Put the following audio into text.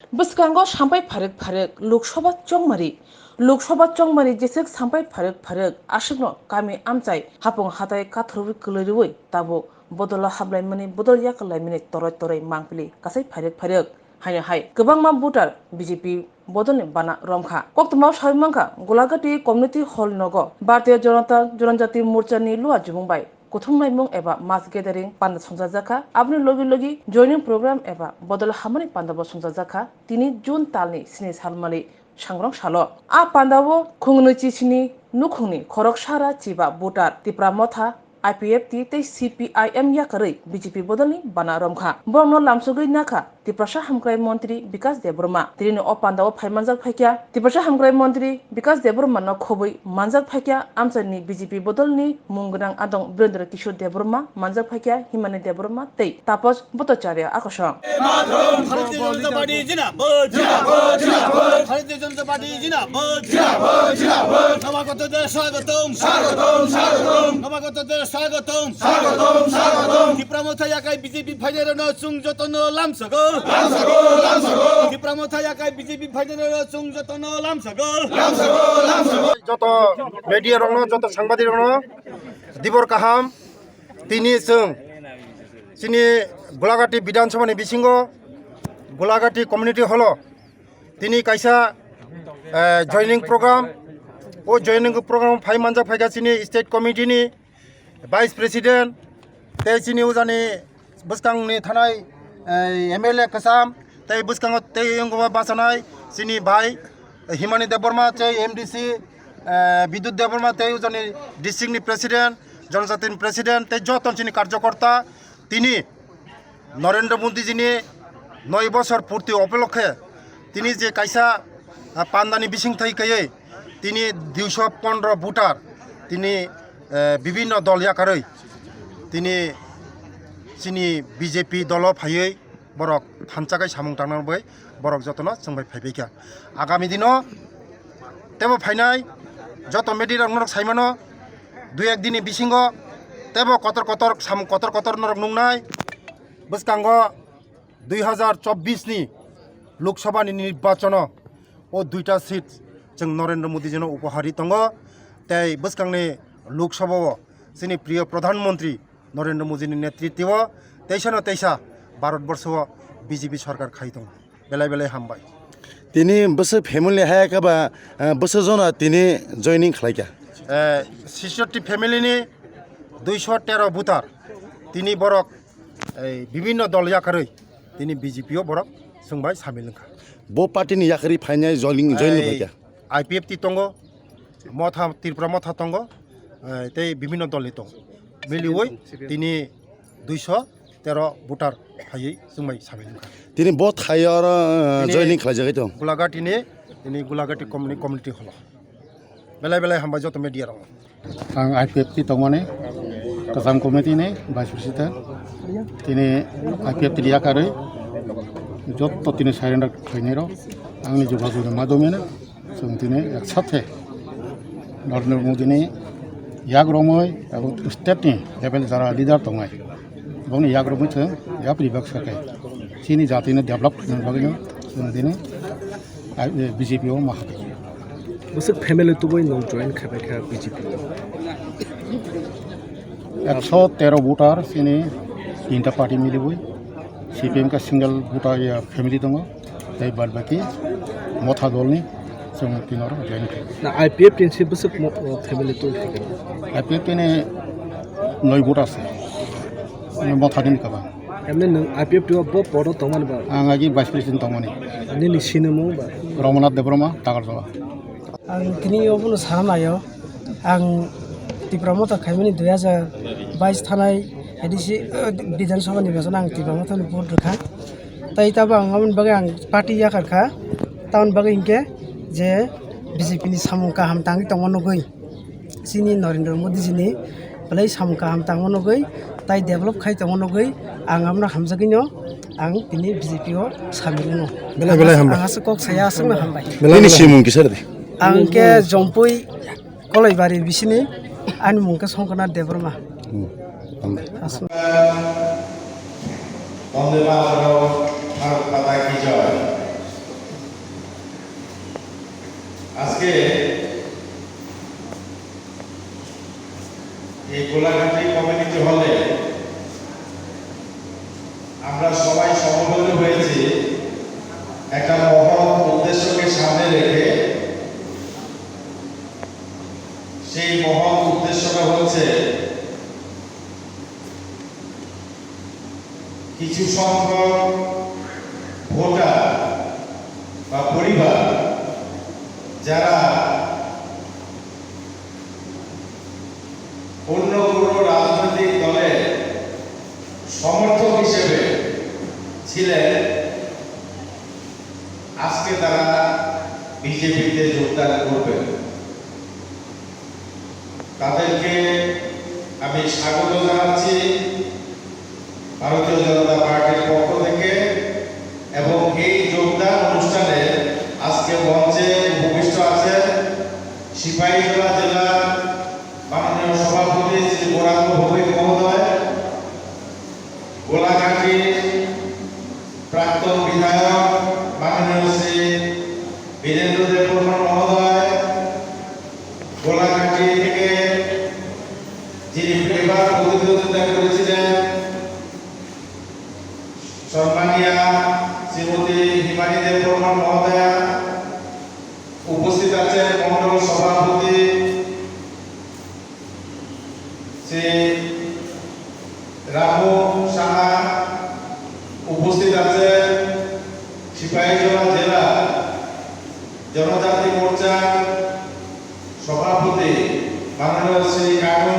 Boskango sampai farek Loksoba chongmari jesek sampai farek asukno kami amchai hapong hatai kathrobi kuluriwoi tabo bodola hablaimani bodol yaklaimani torai mangpili kasai farek haino hai gobangma voter BJP bodolni bana romkha koktoma saimangkha golagati community hall nogo Bharatiya Janata Morcha ni luwa jubungbai Kuthum naimung eba mass gathering panda songjajaka abni logi joining program eba bodol hamani pandabo songjajaka tini June talni sini salmali sangrong salo a pandabo khungnu chisini nukhungni khorok sara chiba voter tipra motha IPFT tei CPIM yakarei BJP bodolni bana romkha borno lamsogoi nakha Tiprasa Hamkrai Mantri Bikas Debroma Trini o pandao phaimanjak phaikya Tiprasa Hamkrai Mantri Bikas Debroma no khoboi manjak phaikya amsani BJP bodolni mungrang adong Brendra Kishore Debroma manjak phaikya Himani Debroma tei Tapas Bhattacharya akosong Bharatiya Janata Party jinabad Bharatiya Janata Party jinabad Namakotader swagatam Namakotader swagatam Tipramotha yakai BJP phaidera no chungjotono lamsago Tipramotha yakai BJP phaidera no chungjotono lamsago joto media rongno joto sangbadik rongno dibor kaham tini sung sini Golagati Bidhan Sabha ni bisingo Golagati community hall tini kaisa joining program o joining program phai manja phaiga sini state committee ni vice president te sini ujani buskang ni thanai MLA kasam te buskang te yongwa basanai sini bhai Himani Deborma te MDC Bidut Deborma te ujani district ni president Janajati ni president te joton sini karyakarta tini Narendra মোদীজিনি 9 বছর পূর্তি উপলক্ষে তিনি যে কাইসা পান্দানি বিসিং থাইকাयै তিনি 215 voter তিনি বিভিন্ন দল ইয়াকাरै তিনি সিনি বিজেপি দল ফাयै বরক থানচাকাই সামুং টাंनांबाय বরক যতন जोंबाय फायबायका आगामी दिनो तेबो फायनाय যত মেডির নরক সাইমানো দুই এক দিনে বিসিঙ্গ তেবো কতর নরক নুংনাय Boskango 2024 ni Lok Sabha ni nirbachano o duita seat jeng Narendra Modi jeno uphari tongo tai Boskangni Lok Sabha sini priyo Pradhan Mantri Narendra Modi ni netritwa teisano teisa Bharatborsho BJP sarkar khai tong belai hambai tini boso family hayaka ba boso jona tini joining khlaika 66 family ni 213 voter tini borok বিভিন্ন দল ইয়াকাरै তিনি বিজেপিও বরক जोंबाय सामिलखा bo party ni yakari phainai joining bhaika IPFT tongo motha tirpura motha tongo tei বিভিন্ন দলনি tong মিলিওই তিনি 213 voter ফাयै जोंबाय सामिलखा tini bo thayar joining khlaijagai tong Golagati ni ini Golagati community hall belai hamba joto media rong ang IPFT tongmane kasam committee ni vice president tini IPFT yakarei joto tini surrender khainero angni jogajogni madomene जों tini eksathai Narendra Modi ni yagromoi ebong state ni level jara leader tongai bongni yagromoi thong yapri bak sakai sini jatini develop bagino जों tini BJP o mahabai Busuk family tu boy no join khabekha BJP 113 voter sini तीनटा party मिली हुई CPM का single voter या family दंगो तै बाद बाकी मथा दलनि जों तिनर join na IPF tinsi busuk family tu IPF ने 9 वोटर से मथा दिन का emne nang IPF tu bo podo tongman ba आंगागी वाइस प्रेसिडेंट तंगमनि ani ni sinamo ba Ramnath Debbarma तागरजवा आं दिनै अबुनो सानायो आं तिप्रामथा खायमानि 2022 थानाय एदिसि बिधान सभा निर्वाचन आं तिप्रामथा भोट रखा ताई ताबा आंगामन बागे आं पार्टी याखारखा टाउन बागे इनके जे BJP नि सामुका हामतांग तंगमनगै सिनि नरेंद्र मोदी जिनि बलै सामुका हामतांगमनगै ताई डेभलप खाय तंगमनगै आं आमना हामजागिनो आं दिनै BJP o सामिलनो belai hamba आंहासो कक साया आसो हामबाय tini simung kisar de आंके Jampui कलाइबारि बिसिनि आंनि मुंखौ संकना देब्रमा बन्दे मातरम भारत माता की जय আজকে এই গোলাঘাটি কমিউনিটি হলে আমরা সবাই সমবেত হয়েছি একটা মহৎ উদ্দেশ্যকে সামনে রেখে। সেই মহৎ উদ্দেশ্যটা হচ্ছে কিছু সংখ্যক ভোটার বা পরিবার যারা অন্য কোনো রাজনৈতিক দলের সমর্থক হিসেবে ছিলেন, আজকে তারা বিজেপিতে যোগদান করবেন। তাদেরকে আমি স্বাগত জানাচ্ছি ভারতীয় জনতা পার্টির পক্ষ থেকে। এবং এই যোগদান অনুষ্ঠানে আজকে মঞ্চে উপবিষ্ট আছেন সিপাহীজলা জেলার মাননীয় সভাপতি শ্রী গৌরাঙ্গ ভৌমিক মহোদয়, গোলাঘাটির প্রাক্তন বিধায়ক মাননীয় শ্রী বীরেন্দ্র দেববর্মন মহোদয়, গোলাঘাটি থেকে যিনি এবার প্রতিদ্বন্দ্বিতা করেছিলেন সম্মানীয়া শ্রীমতী হিমানী দেববর্মন মহোদয়া, উপস্থিত আছেন মন্ডল সভাপতি শ্রী রামু সাহা, উপস্থিত আছেন সিপাহীজলা জেলা জনজাতি মোর্চার সভাপতি মাননীয় শ্রী কানু